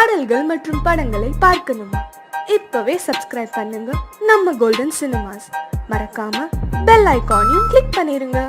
பாடல்கள் மற்றும் படங்களை பார்க்கணுமா? இப்பவே சப்ஸ்கிரைப் பண்ணுங்க நம்ம கோல்டன் சினிமாஸ். மறக்காம பெல் ஐகானையும் கிளிக் பண்ணிருங்க.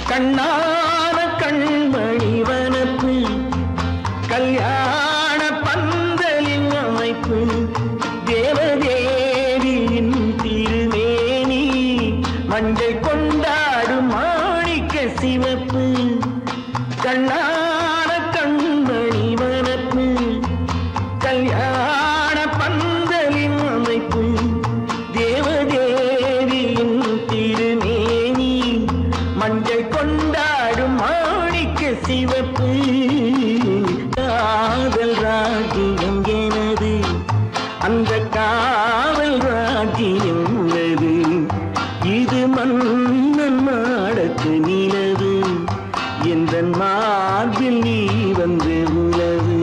கண்ணான கண்மணி வனப்பு கல்யாண பந்தலின் அமைப்பு தேவதேவியின் திருமேனி மஞ்சள் கொண்டாடும் மாணிக்க சிவப்பு. கண்ணான கண்மணி வனப்பு கல்யாண பந்தலின் அமைப்பு தேவதேவியின் திருமேனி மஞ்சள் கொண்டாடும் மாணிக்க சிவப்பு. காதல் ராஜ்யம் எனது, அந்த காவல் ராஜ்யம் உள்ளது. இது மன்னன் மாடத்து நிலவு, எந்த மார்பில் நீ வந்து உலவு.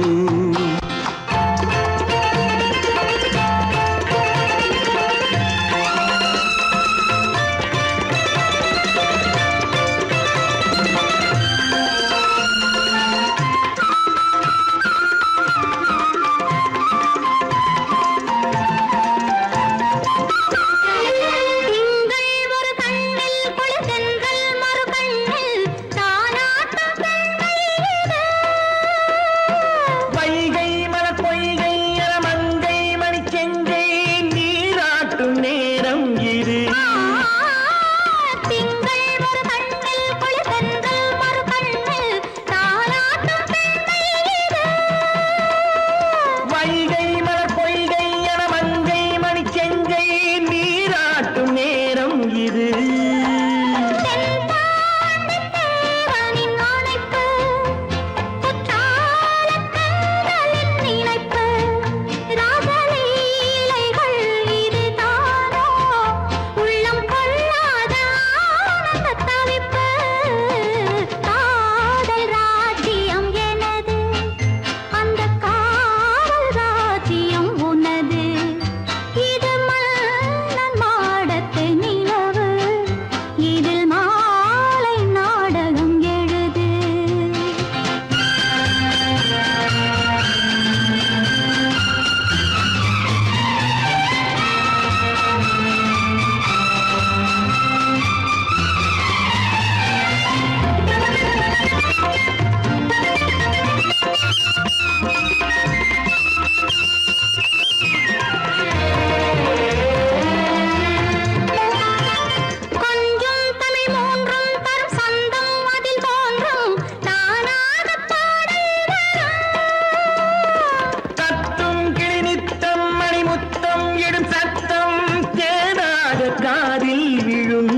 காதில் விழும்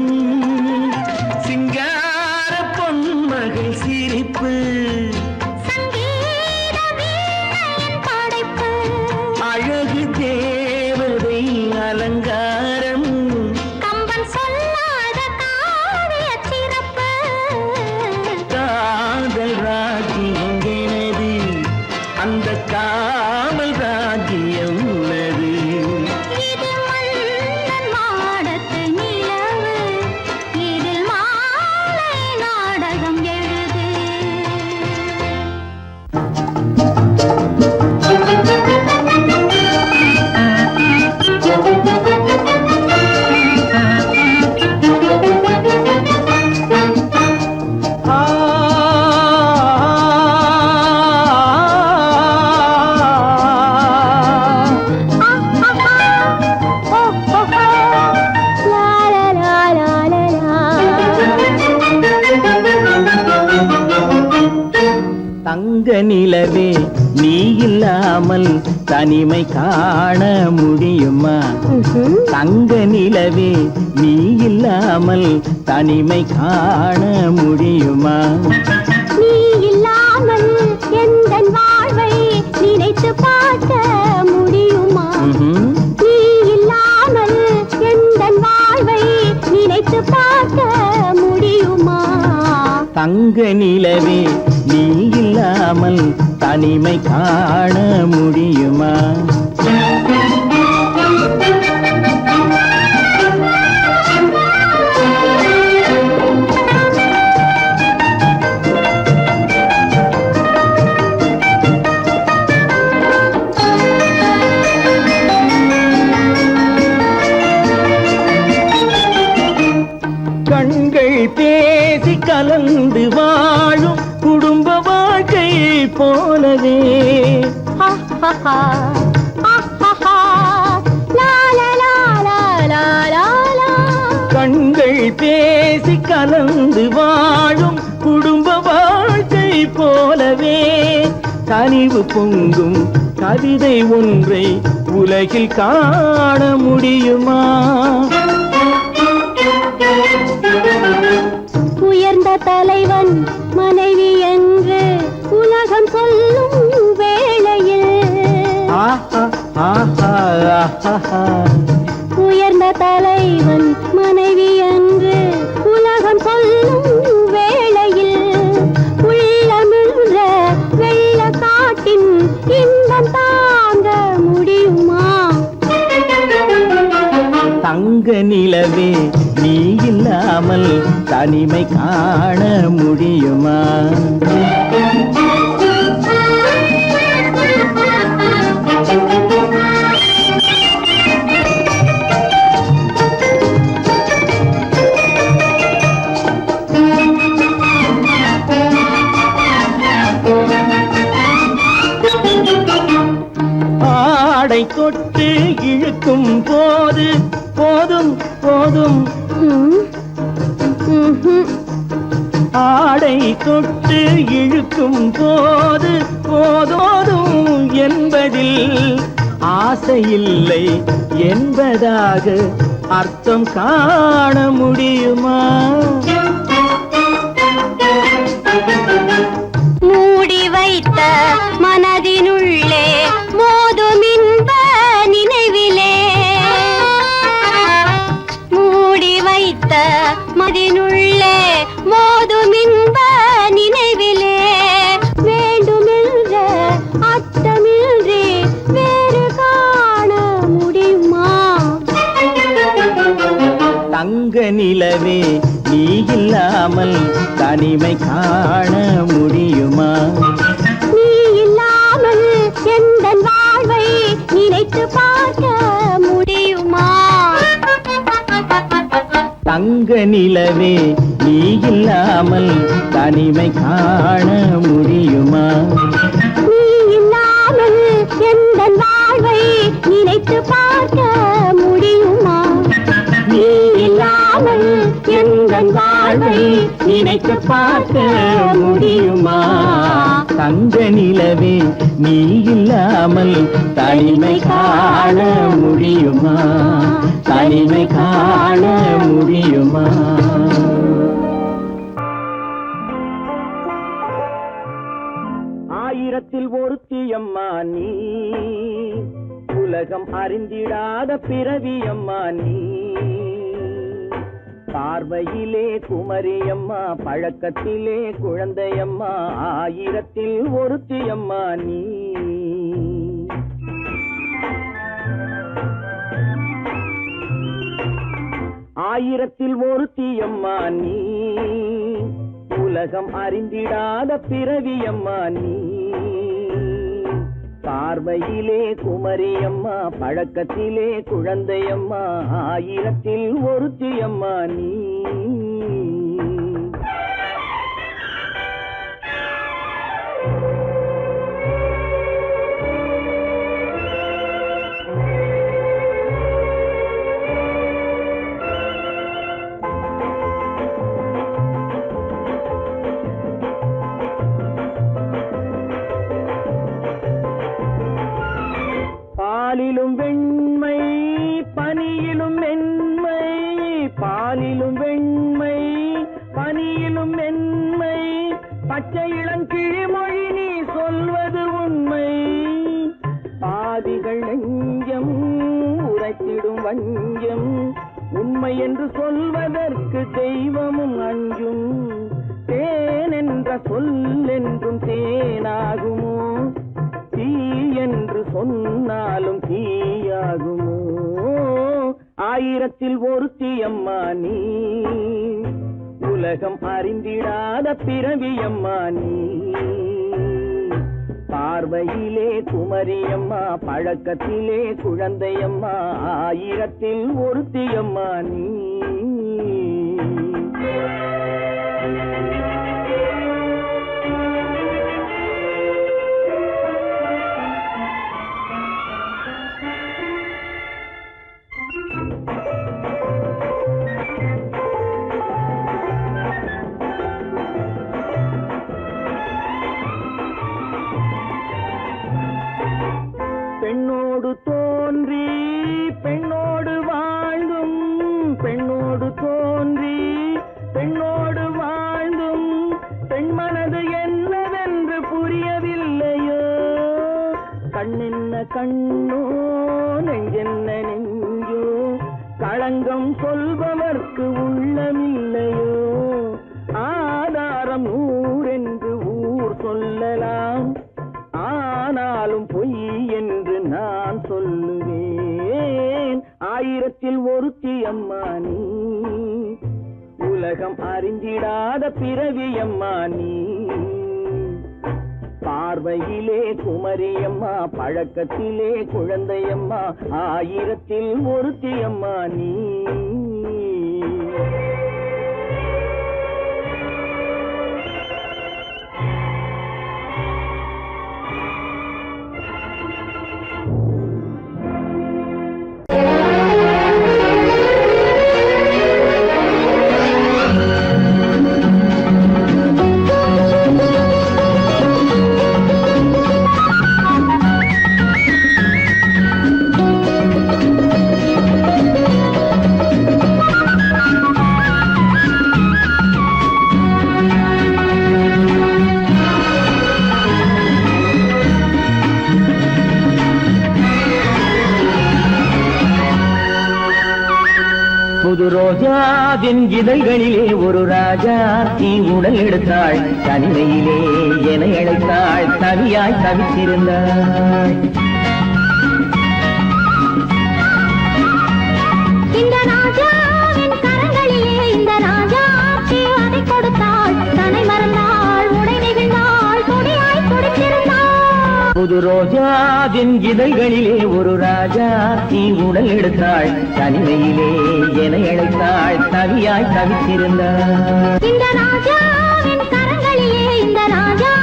சிங்கார பொன்மகள் சிரிப்பு. தங்க நிலவே நீ இல்லாமல் தனிமை காண முடியுமா? தங்க நிலவே நீ இல்லாமல் தனிமை காண முடியுமா? நீ இல்லாமல் எந்தன் வாழ்வை நினைத்து பார்க்க முடியுமா? நீ இல்லாமல் எந்தன் வாழ்வை நினைத்து பார்க்க முடியுமா? தங்க நிலவே நீ இல்லாமல் தனிமை காண முடியுமா? கண்கள் பேசி கலந்து வாழும் குடும்ப வாழ்க்கை போலவே கண்கள் பேசி கலந்து வாழும் குடும்ப வாழ்க்கை போலவே கனிவு பொங்கும் கவிதை ஒன்றை உலகில் காண முடியுமா? உயர்ந்த தலைவன் மனைவி என்று உலகம் சொல்லும் வேளையில் உயர்ந்த தலைவன் மனைவி என்று உலகம் சொல்லும் வேளையில் உள்ளமிழ்ற வெள்ள காட்டின் இன்பம் தாங்க முடியுமா? தங்க நிலவே நீ இல்லாமல் தனிமை காண முடியுமா? ஆடை தொட்டு இழுக்கும் போது போதும் போதும் ஆடை தொட்டு இழுக்கும் போது போதோதும் என்பதில் ஆசையில்லை என்பதாக அர்த்தம் காண முடியுமா? மூடி வைத்த மனதினுள்ளே மோதும் இன்ப நினைவிலே மூடி வைத்த மதினுள்ளே மோதும் இன்ப நினைவிலே வேண்டுமென்ற அர்த்தமின்றி வேறு காண முடியுமா? தங்க நிலவே நீ இல்லாமல் தனிமை காண முடியுமா? நீ இல்லாமல் எந்தன் வாழ்வை நினைத்து பார்க்க முடியுமா? தங்க நிலவே நீ இல்லாமல் தனிமை காண முடியுமா? நீ இல்லாமல் எந்தன் வாழ்வை நினைத்து பார்க்க முடியுமா? நீ இல்லாமல் எந்தன் வாழ்வை நினைத்து பார்க்க முடியுமா? தங்க நிலவே நீ இல்லாமல் தனிமை காண முடியுமா? தனிமை காண முடியுமா? ஆயிரத்தில் ஒருத்தியம்மா நீ, உலகம் அறிந்திடாத பிறவியம்மா நீ. பார்வையிலே குமரியம்மா, பழக்கத்திலே குழந்தையம்மா, ஆயிரத்தில் ஒருத்தியம்மா நீ. ஆயிரத்தில் ஒருத்தியம்மா நீ, உலகம் அறிந்திடாத பிறவியம்மா நீ. பார்வையிலே குமரியம்மா, பழக்கத்திலே குழந்தையம்மா, ஆயிரத்தில் ஒருத்தியம்மா நீ. பச்சை இளங்கிழிமொழி நீ சொல்வது உண்மை. பாதிகள் நெஞ்சம் உரைத்திடும் வஞ்சம். உண்மை என்று சொல்வதற்கு தெய்வமும் அஞ்சும். தேன் என்ற சொல் என்றும் தேனாகுமோ? தீ என்று சொன்னாலும் தீயாகுமோ? ஆயிரத்தில் ஒருத்தி அம்மா நீ, உலகம் அறிந்திடாத பிறவியம்மா நீ. பார்வையிலே குமரியம்மா, பழக்கத்திலே குழந்தையம்மா, ஆயிரத்தில் ஒருத்தியம்மா நீ. பெண்ணோடு தோன்றி பெண்ணோடு வாழ்ந்தும், பெண்ணோடு தோன்றி பெண்ணோடு வாழ்ந்தும், பெண்மனது என்னவென்று புரியவில்லையோ? கண்ணென்ன கண்ணோ, நெஞ்சென்ன நெஞ்சோ, களங்கம் சொல்பவர்க்கு உள்ளமில்லையோ? ஆதாரம் நூறென்று ஊர் சொல்லலாம், ஆனாலும் பொய் என்று நான் சொல்லுவேன். ஆயிரத்தில் ஒருத்தி அம்மா நீ, உலகம் அறிந்திடாத பிறவியம்மா நீ. பார்வையிலே குமரியம்மா, பழக்கத்திலே குழந்தையம்மா, ஆயிரத்தில் ஒருத்தி அம்மா நீ. புது ரோஜாவின் இதழ்களிலே ஒரு ராஜா தீ உடல் எடுத்தாள். தனிமையிலே என அழைத்தாள், தனியாய் தவித்திருந்தாள். இந்த ராஜாவின் கரங்களிலே இந்த ராஜா அதை கொடுத்தாள். தன்னை மறந்தாள், உடை நெகிழ்ந்தாள், கொடியாய் துடித்திருந்தாள். புது ரோஜாவின் இதழ்களிலே ஒரு ராஜா தீ உடல் எடுத்தாள். தனிமையிலே என அழைத்தாள், தனியாய் தவித்திருந்தாள். இந்த ராஜாவின் கரங்களிலே இந்த ராஜா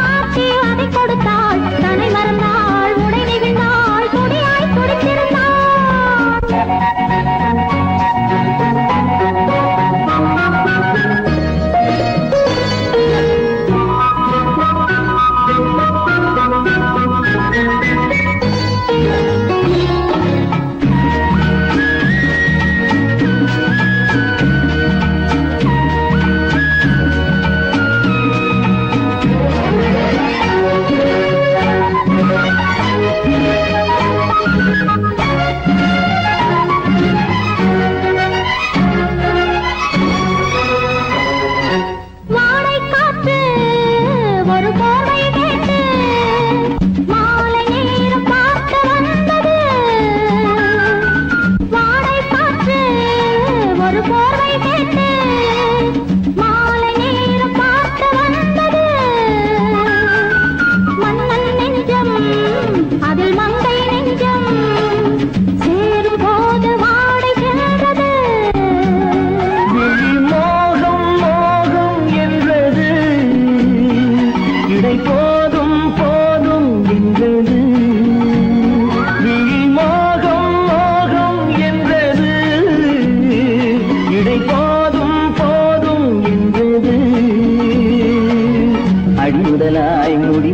அதை கொடுத்தாள். தன்னை மறந்தாள், உடை நெகிழ்ந்தாள், கொடியாய் துடித்திருந்தாள்.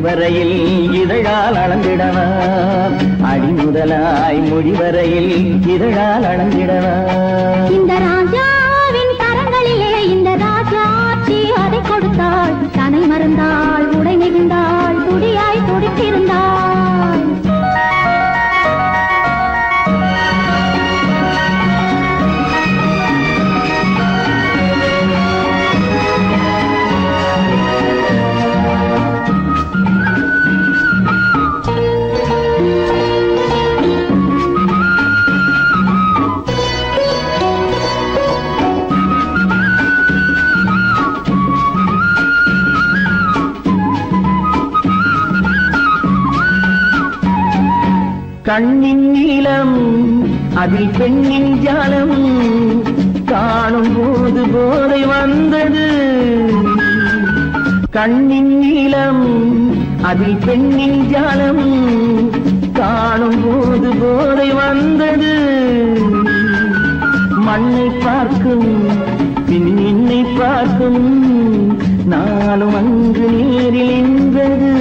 வரையில் இதழால் அளந்திடலாம், அடி முதலாய் முடிவரையில் இதழால் அளந்திடலாம். இந்த ராஜாவின் கரங்களிலே இந்த ராஜாச்சி அதை கொடுத்தாள், தன்னை மறந்தாள். கண்ணின் நீளம் அதில் பெண்ணின் ஜாலம் காணும் போது போதை வந்தது. கண்ணின் நீளம் அதில் பெண்ணின் ஜாலம் காணும் போது போதை வந்தது. மண்ணை பார்க்கும் பின் என்னை பார்க்கும் நானும் அங்கு நேரில் என்பது.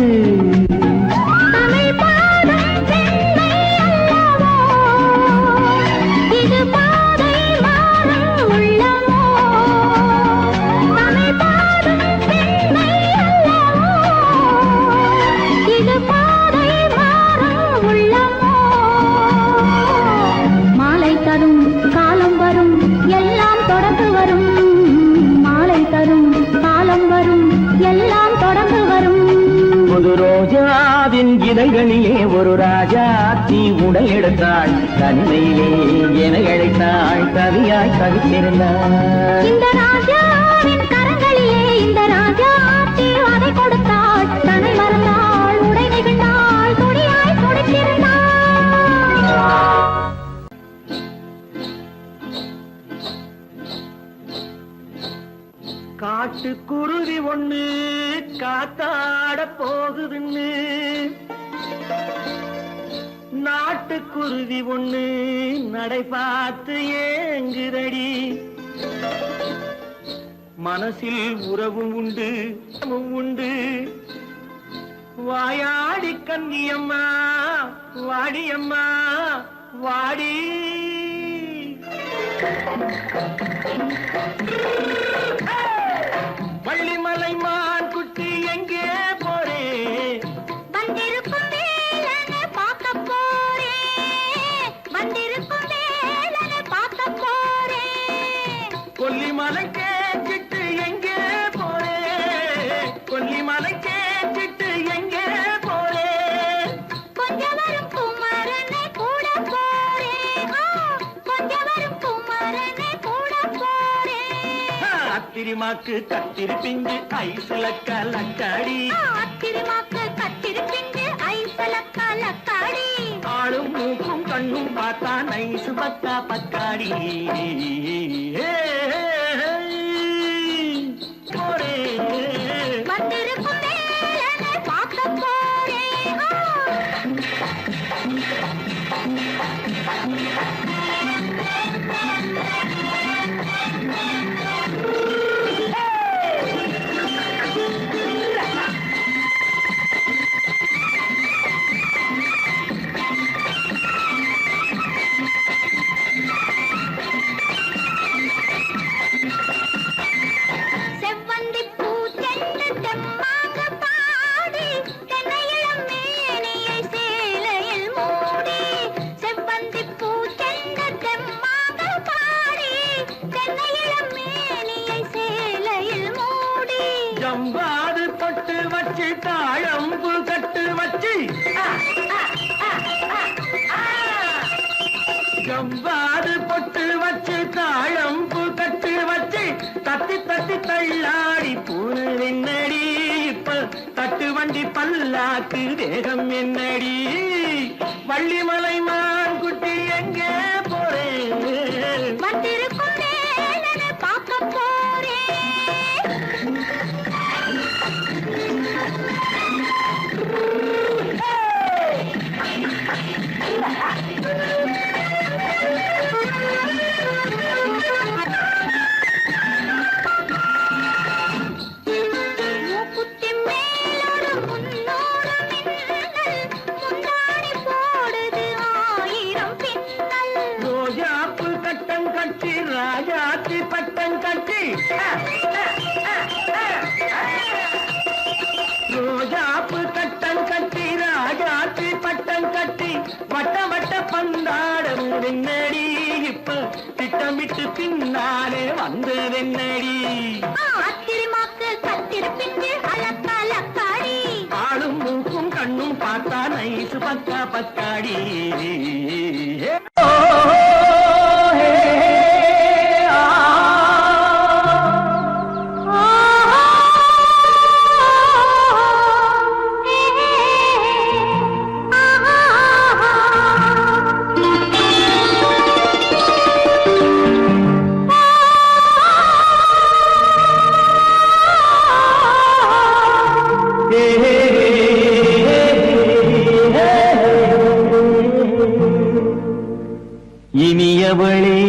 இதழ்களிலே ஒரு ராஜாத்தி உடல் எடுத்தாள், தன்மையிலே என அழைத்தாள், கவியாய் கவித்திருந்தாள். இந்த ராஜாவின் கரங்களிலே இந்த ராஜாத்தி அதை கொடுத்தாள், தன்னை மறந்தாள், உடை நெகிழ்ந்தாள், துணியாய் துடித்திருந்தாள். காட்டுக்குருவி ஒண்ணு காத்தாட போகுதுன்னு நாட்டுக்குருவி ஒண்ணு நடை பார்த்து ஏங்குதடி. மனசில் உறவும் உண்டு உண்டு. வாயாடி கன்னியம்மா வாடியம்மா வாடி. வள்ளிமலை மான் குட்டி எங்கே போறே? வந்திருக்கும் வேலனை பார்க்க போறேன், வந்திருக்கும் வேலனை பார்க்க போறேன். கொல்லிமலை கேட்டுட்டு எங்கே போறே? கொல்லிமலை கேட்டுட்டு எங்கே போறே? கொஞ்சம் வரும் குமரனை கூட போறேன், கொஞ்சம் வரும் குமரனை கூட போறேன். அத்திரிமாக்கு கத்திரி பிஞ்சு ஐசுல கலக்காடி, அத்திரிமாக்கு கத்திரி பிஞ்சு ஐசுல கலக்காடி. ஆளும் மூக்கும் கண்ணும் பார்த்தா நைசு பக்கா பக்காடி. போரே வந்திருக்கும் வேலனை பார்க்க போறேன். ஜம்பாது பொட்டு வச்சு தாழம்பு கட்டு வச்சு, ஜம்பாது பொட்டு வச்சு தாழம்பு கட்டு வச்சு தத்தி தத்தி தள்ளாடி பூனு என்னடி. இப்ப தட்டு வண்டி பல்லாக்கு வேகம் என்னடி. வள்ளிமலை மான் குட்டி எங்கே போறேன்? வந்திருக்கும் வேலனை பார்க்க போறேன். மூக்குத்தி மேலோடு முன்னோடு மின்னல், முந்தாடி போடுது ஆயிரம் பின்னல். ரோஜாப்பு கட்டம் கட்டி ராஜாத்தி பட்டம் கட்டி, ரோஜாப்பு கட்டம் கட்டி ராஜாத்தி பட்டம் கட்டி வட்ட வட்ட பந்தாடம் வெண்ணடி. இப்ப திட்டமிட்டு பின்னாலே வந்ததென்னடி. அத்திரிமாக்கு கத்திரி பிஞ்சு அலக்காடி. ஆளும் மூக்கும் கண்ணும் பார்த்தா நைசு பக்கா பக்காடி. இனியவளே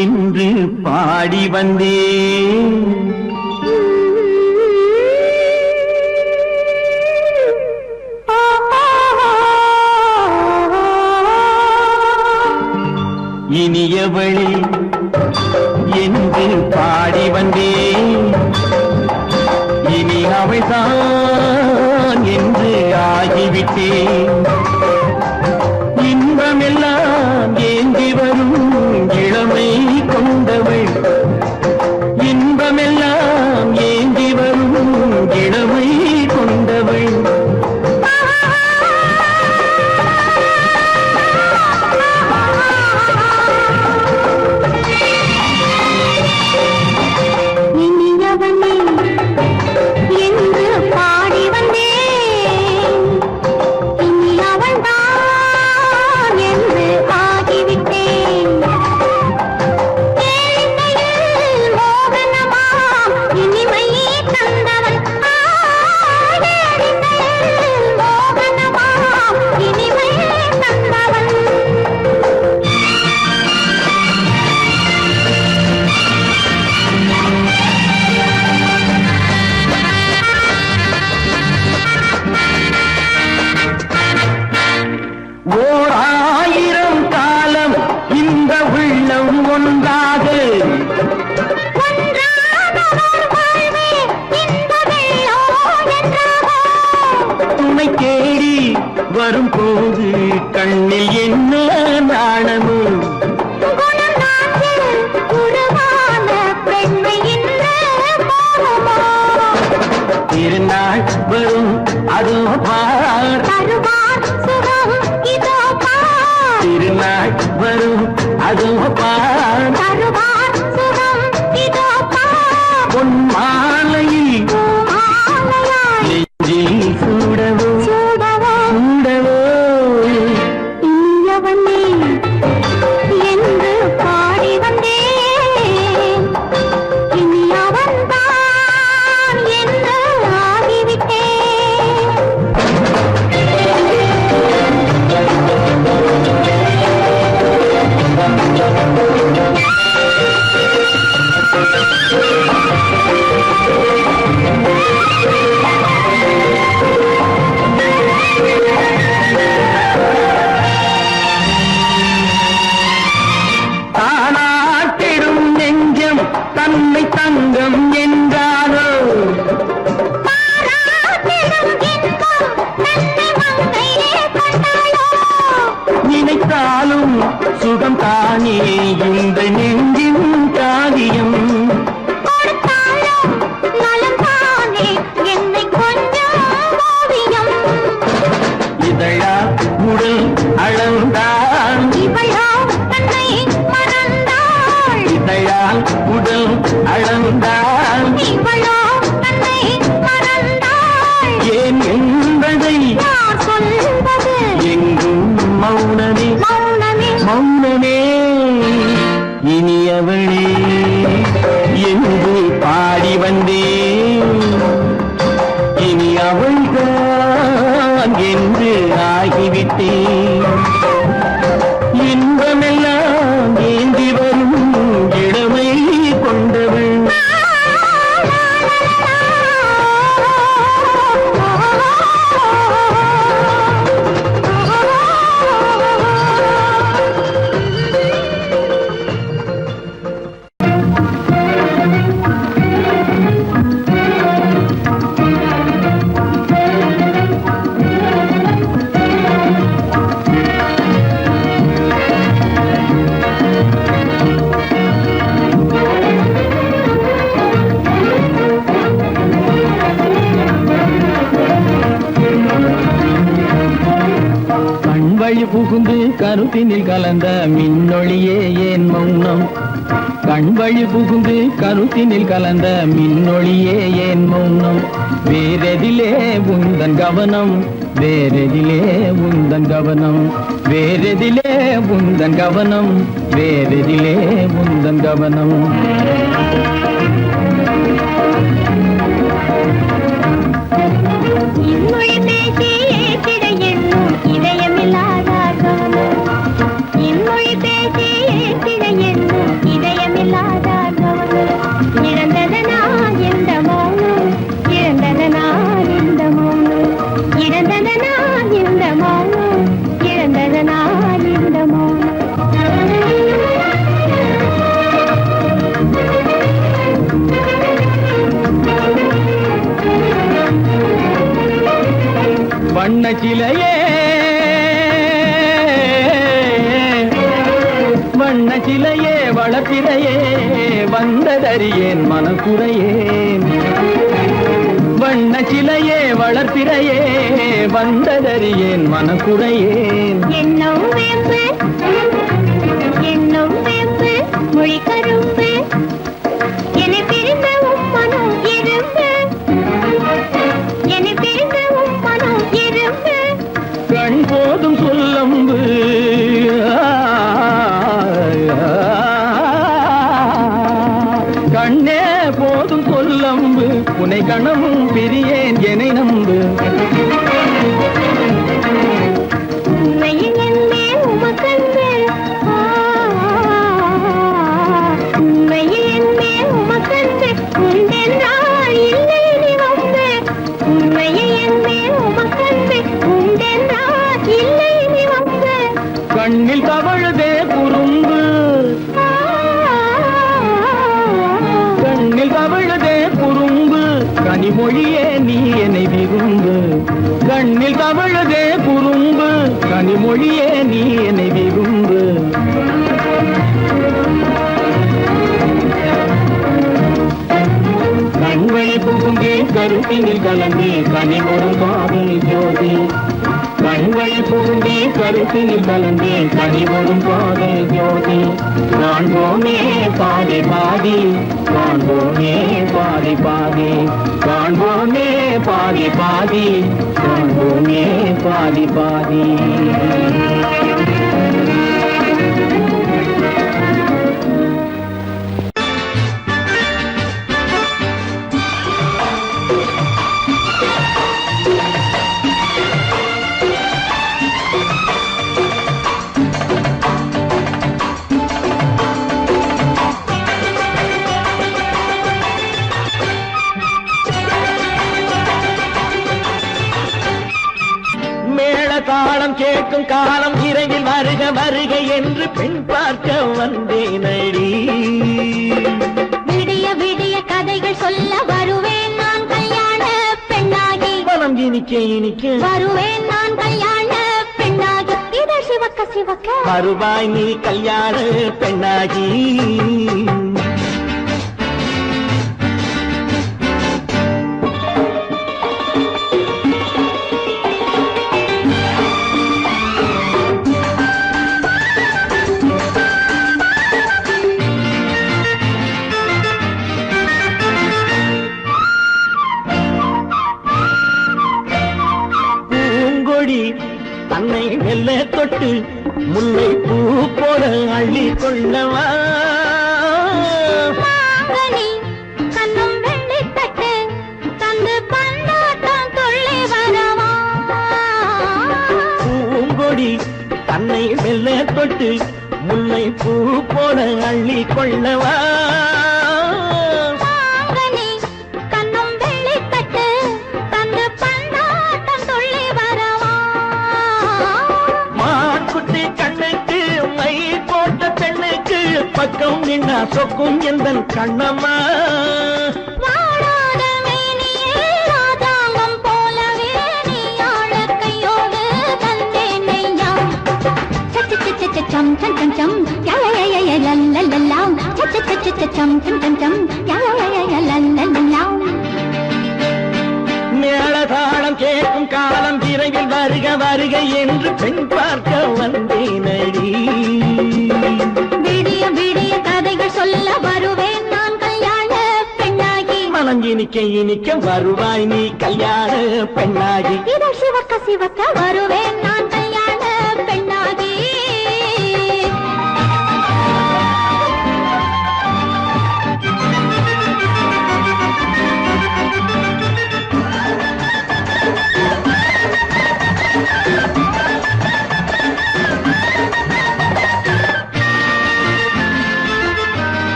என்று பாடி வந்தேன். இனியவளே என்று பாடி வந்தேன். இனி அவள்தான் என்று ஆகிவிட்டேன். இன்பமெல்லாம் ஏந்தி வரும் இளமை கொண்டவள். இன்பமெல்லாம் ஏந்தி வரும் இளமை கொண்டவள். வரும்போது கண்ணில் என்ன நாணமோ திருநாள் வரும் அதோ பார். திருநாள் வரும் அதோ பார். பொன் மாலையில் நெஞ்சில் சூடவோ சூடவோ. என்று பாடி வந்தேன். இனி அவன்தான் என்று ஆகிவிட்டேன். தானாட்டிடும் நெஞ்சம் தன்னை தங்கம் என்றாரோ. நினைத்தாலும் சுகம் தானே இந்த நெஞ்சின் காரியம். இதழா உடல் அளந்தாள். இதழால் உடல் அளந்தாள். ஏன் என்பதை எங்கும் மௌனமே மௌனமே. இனியவளே என்று பாடி வந்தேன். இனி அவள்தான் என்று ஆகிவிட்டேன். இன்பமெல்லாம் ஏந்தி வரும் இளமை கொண்டவள். வழி புகுந்து கருத்தினில் கலந்த மின்னொளியே ஏன் மௌனம். கண் வழி புகுந்து கருத்தினில் கலந்த மின்னொளியே ஏன் மௌனம். வேறெதிலே உந்தன் கவனம், வேறெதிலே உந்தன் கவனம், வேறெதிலே உந்தன் கவனம், வேறெதிலே உந்தன் கவனம். இன்மொழி பேசி ஏற்றிட எண்ணும் இதயமில்லாத கவனம். இன்மொழி வண்ண சிலையே வண்ண சிலையே வளர்த்திரையே வந்ததறியேன் மனக்குறையேன் வண்ண சிலையே வளர்த்திரையே வந்ததறியேன் மனக்குறையேன் என்னும் வேம்பு மொழி கரும்பு என்னை பிரிந்த உம்மனும் எறும்பு என்னை பிரிந்த உம்மனும் எறும்பு கண் போதும் சொல்லம்பு கண்ணே போதும் சொல்லம்பு உனை கணமும் பிரியேன் என்னை நம்பு உண்மையில் என்னே உமக்கன்று உண்மையில் என்னே உமக்கன்று உண்டென்றால் இல்லை நீ வந்து உண்மையில் என்னே உமக்கன்று உண்டென்றால் இல்லை நீ வந்து கண்ணில் தவழுதே குறும்பு கண்ணில் தவழுதே குறும்பு கனிமொழியே நீ என்னை விரும்பு கண்ணில் தவழுதே குறும்பு கனிமொழியே நீ என்னை விரும்பு கண்களை புகுந்தே கருத்தினில் கலந்தே கனிமொரும் காதல் ஜோதி கண்களை புகுந்தே கருத்தினில் கலந்தே கனிமொரும் காதல் ஜோதி காண்போமே பாதி பாதி காண்போமே பாதி பாதி காண்போமே பாதி பாதி காண்போமே பாதி பாதி தாளம் கேட்கும் காலம் விரைவில் வருக வருக என்று பெண் பார்க்க வந்தேனடி விடிய விடிய கதைகள் சொல்ல வருவேன் நான் கல்யாண பெண்ணாகி மனம் இனிக்க வருவேன் நான் கல்யாண பெண்ணாகி இதழ் சிவக்க சிவக்க வருவாய் நீ கல்யாண பெண்ணாகி தன்னை மெல்ல தொட்டு முல்லை பூ போல அள்ளி கொள்ளவா கண்ணும் வெள்ளி தட்டு தந்து பந்தாட்டம் தொல்லை வரவா பூங்கொடி தன்னை மெல்ல தொட்டு முல்லை பூ போல அள்ளி கொள்ளவா பக்கம் நின்னா சொக்கும் எந்தன் கண்ணம்மா வாழாத மேனியே ராஜாங்கம் போலவே நீ ஆழ கையோடு தந்தேன் நெய்யா சச்ச சச்ச சம் சம் சம் சம் யய லல்லல்லாம் சச்ச சச்ச சம் சம் சம் சம் யய லல்லல்லாம் மேளதாளம் கேட்கும் காலம் விரைவில் வருக வருக என்று பெண் பார்க்க வந்தேனடி விடிய விடிய கதைகள் சொல்ல வருவேன் நான் கல்யாண பெண்ணாகி மனம் இனிக்க வருவாய் நீ கல்யாண பெண்ணாகி இதழ் சிவக்க சிவக்க வருவேன் நான் கல்யாண பெண்ணாகி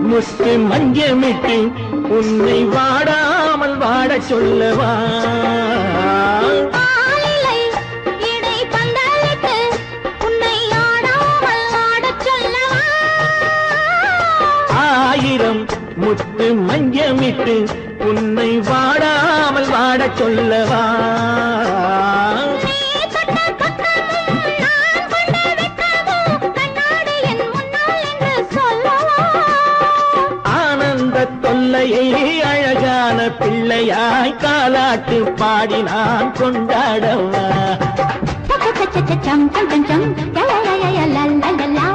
முத்து மஞ்சமிட்டு உன்னை வாடாமல் வாட சொல்லவா இடை பந்தலிட்டு உன்னை ஆடாமல் ஆட மஞ்சமிட்டு உன்னை வாடாமல் வாடச் சொல்லவா? நீ தொட்ட பக்கமும் நான் கொண்ட வெட்கமும் கண்ணாடி என் முன்னால் என்று சொல்லவா? ஆனந்த தொல்லையை அழகான பிள்ளையாய் காலாட்டு பாடி நான் கொண்டாடவா? சம் சம் சம் சம் லலலலலலலலலா.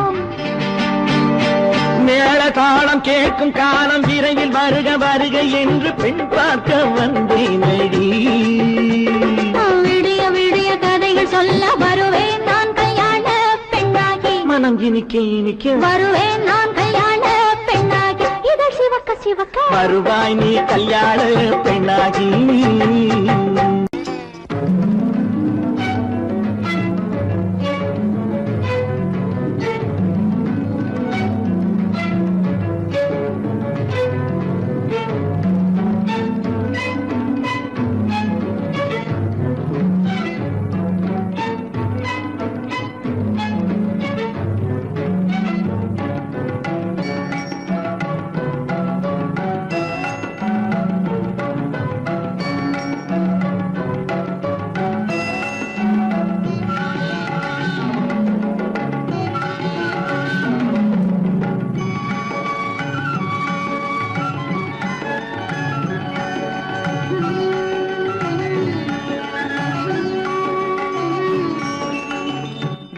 மேள தாளம் கேட்கும் காலம் விரைவில் வருக வருக என்று பெண் பார்க்க வந்தேனடி. விடிய விடிய கதைகள் சொல்ல வருவேன் நான் கல்யாண பெண்ணாகி. மனம் இனிக்க வருவேன் நான் கல்யாண பெண்ணாகி. இதழ் சிவக்க சிவக்க வருவாய் நீ கல்யாண பெண்ணாகி.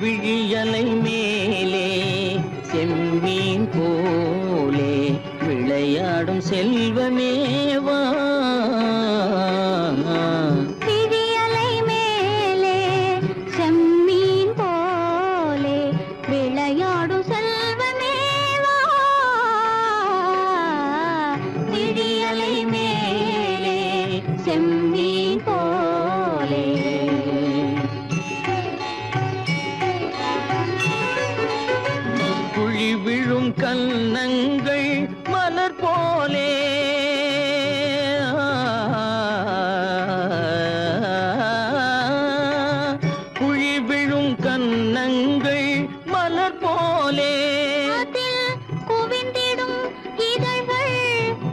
விழியலை மேலே செம்மீன் போலே விளையாடும் செல்வமேவா. விழியலை மேலே செம்மீன் போலே விளையாடும் செல்வமேவா. விழியலை மேலே செம்மீன் போலே குழி விழும் கன்னங்கள் மலர் போலே குழி விழும் கன்னங்கள் மலர் போலே அதில் குவிந்திடும் இதழ்கள்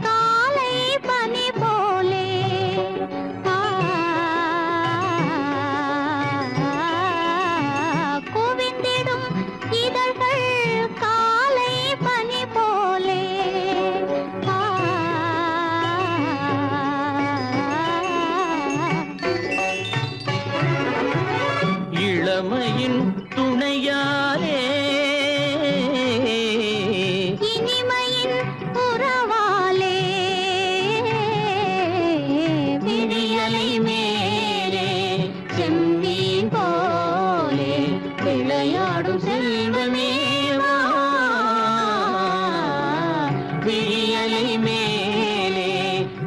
காலை பனி போலே. குவிந்திடும் இதழ்கள் காலை பனி போலே. இளமையின் துணையாலே இனிமையின் உறவாலே விழியலை மேலே செம்மீன் போலே விளையாடும் செல்வமேவா. விழியலை மேலே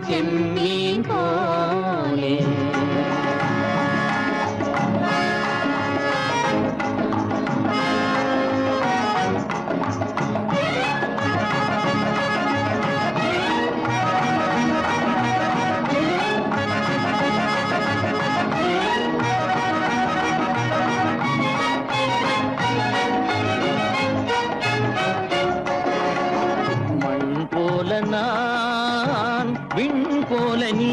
செம்மீன் போலே மண் போல நான் விண் போல நீ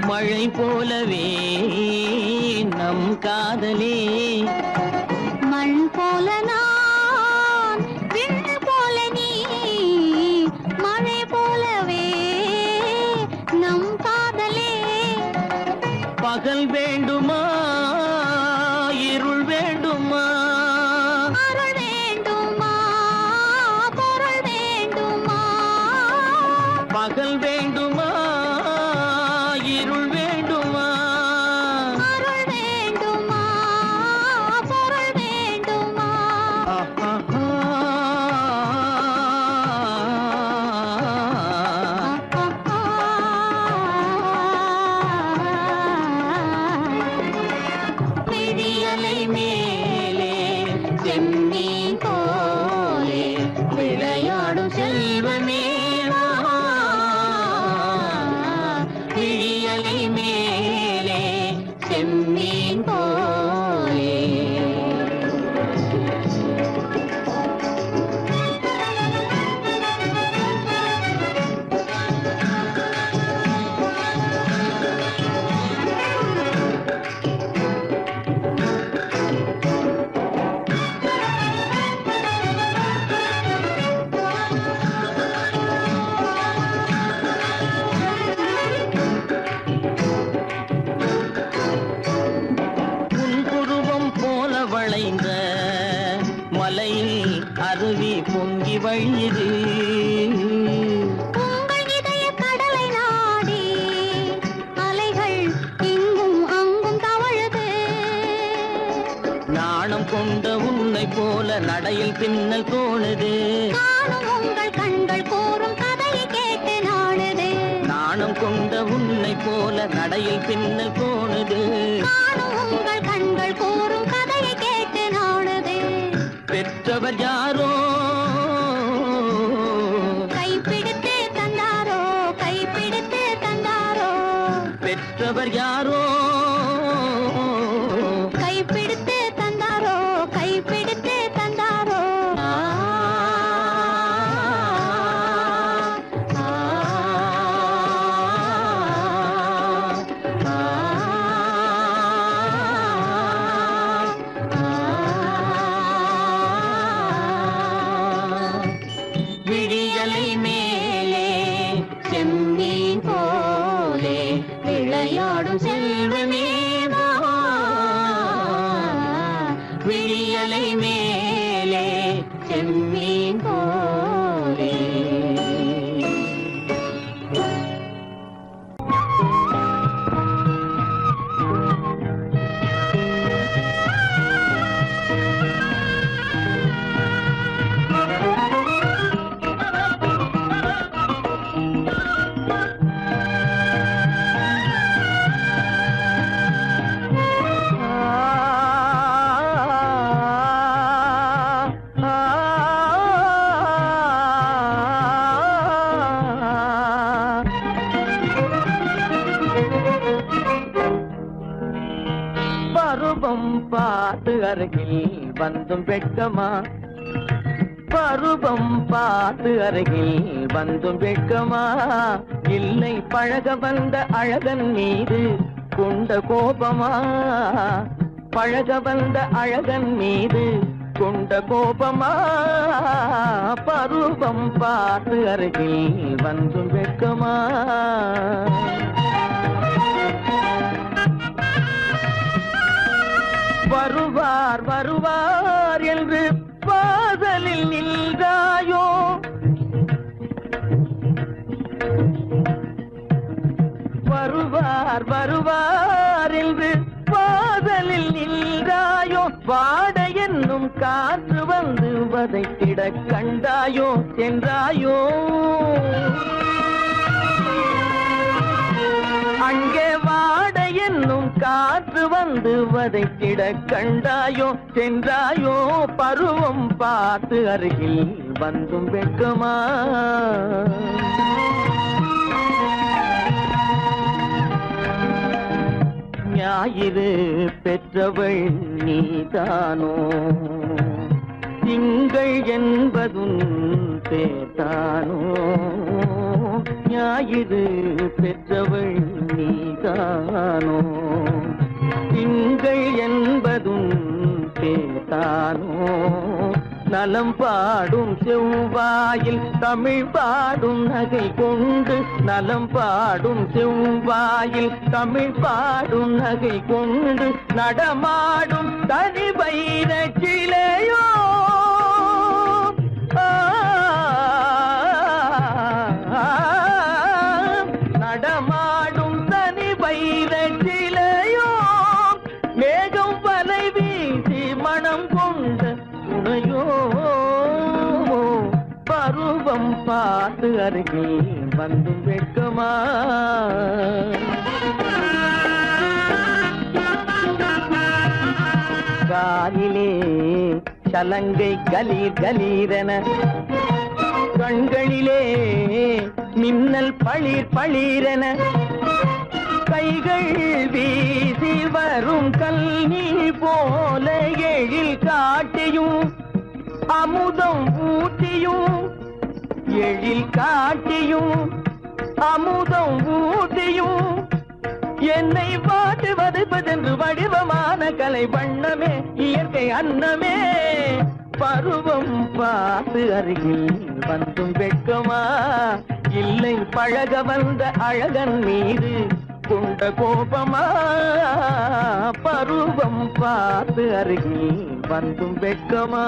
மழை போலவே நம் காதலே. மண் போல நான் விண் போல நீ மழை போலவே நம் காதலே. பகல் வேண்டுமா இருள் வேண்டுமா? அருள் வேண்டுமா பொருள் வேண்டுமா? பகல் வேண்டுமா இருள் வேண்டுமா? அருள் வேண்டுமா பொருள் வேண்டுமா? விழியலை மேலே செம்மீன் போலே விளையாடும் செல்வமேவா. விழியலை மேலே செம்மீன் போலே அலையில் அருவி பொங்கி வழியுது. உங்கள் இதய கடலை நாடி அலைகள் இங்கும் அங்கும் தவழுது. நாணம் கொண்ட உன்னை போல நடையில் பின்னல் தோணுது. நானும் உங்கள் கண்கள் கூறும் கதையை கேட்டு நாடுது. நாணம் கொண்ட உன்னை போல நடையில் பின்னல் தோணுது. நானும் உங்கள் கண்கள் கூறும் கதையை கேட்டு நாடுது. பெற்றவர் யாரோ கைப்பிடித்து தந்தாரோ கைப்பிடித்து தந்தாரோ. பெற்றவர் யாரோ கைப்பிடித்து தந்தாரோ கைப்பிடித்து தந்தாரோ. விழியலை மேலே செம்மீன் போலே விளையாடும் செல்வமே வா. விழியலை மேலே செம்மீன் போலே. பருவம் பார்த்து அருகில் வந்தும் வெட்கமா. பருவம் பார்த்து அருகில் வந்தும் வெட்கமா. இல்லை பழக வந்த அழகன் மீது கொண்ட கோபமா. பழக வந்த அழகன் மீது கொண்ட கோபமா. பருவம் பார்த்து அருகில் வந்தும் வெட்கமா. வருவார் வருவார் என்று வாசலில் நின்றாயோ. வருவார் வருவார் என்று வாசலில் நின்றாயோ. வாட என்னும் காற்று வந்து வதைத்திட கண்டாயோ சென்றாயோ. அங்கே வாட என்னும் காற்று வந்து வதைத்திட கண்டாயோ சென்றாயோ. பருவம் பார்த்து அருகில் வந்தும் வெட்கமா. ஞாயிறு பெற்றவள் நீதானோ. திங்கள் என்பதும் பேத்தானோ. ஞாயிறு பெற்றவள் நீதானோ. திங்கள் என்பதும் பேத்தானோ. நலம் பாடும் செவ்வாயில் தமிழ் பாடும் நகை கொண்டு. நலம் பாடும் செவ்வாயில் தமிழ் பாடும் நகை கொண்டு. நடமாடும் தனி வைர சிலையோ. நடமாடும் தனி வைர சிலையோ. மேகம் வலை வீசி மனம் கொண்ட துணையோ. பருவம் பார்த்து அருகில் வந்தும் வெட்கமா. காலிலே சலங்கை கலீர் கலீரென. கண்களிலே மின்னல் பளிர் பளிரென. கைகள் வீசி வரும் கல்வி போல எழில் காட்டியும் அமுதம் ஊட்டியும். எழில் காட்டியும் அமுதம் ஊட்டியும். என்னை பாட்டு வதைப்பதென்று வடிவமான கலை வண்ணமே இயற்கை அன்னமே. பருவம் பார்த்து அருகில் வந்தும் வெட்கமா. இல்லை பழக வந்த அழகன் மீது கொண்ட கோபமா. பருவம் பார்த்து அருகில் வந்தும் வெட்கமா